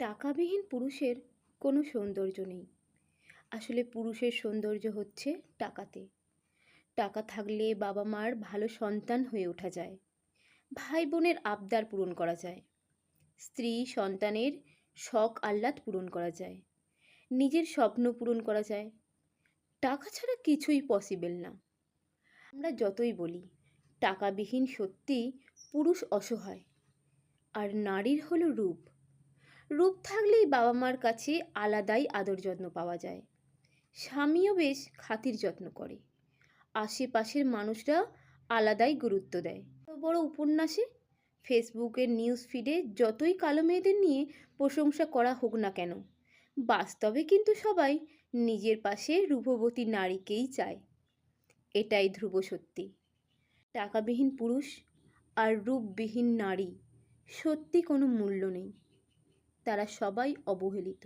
টাকাবিহীন পুরুষের কোনো সৌন্দর্য নেই। আসলে পুরুষের সৌন্দর্য হচ্ছে টাকাতে। টাকা থাকলে বাবা মার ভালো সন্তান হয়ে ওঠা যায়, ভাই বোনের আবদার পূরণ করা যায়, স্ত্রী সন্তানের শখ আহ্লাদ পূরণ করা যায়, নিজের স্বপ্ন পূরণ করা যায়। টাকা ছাড়া কিছুই পসিবল না। আমরা যতই বলি টাকাবিহীন সত্যি পুরুষ অসহায়, আর নারীর হলো রূপ। রূপ থাকলেই বাবা মার কাছে আলাদাই আদর যত্ন পাওয়া যায়। স্বামীও বেশ খাতির যত্ন করে, আশেপাশের মানুষরা আলাদাই গুরুত্ব দেয়। বড় বড় উপন্যাসে, ফেসবুকের নিউজ ফিডে যতই কালো মেয়েদের নিয়ে প্রশংসা করা হোক না কেন, বাস্তবে কিন্তু সবাই নিজের পাশে রূপবতী নারীকেই চায়। এটাই ধ্রুব সত্যি। টাকাবিহীন পুরুষ আর রূপবিহীন নারী সত্যি কোনো মূল্য নেই, তারা সবাই অবহেলিত।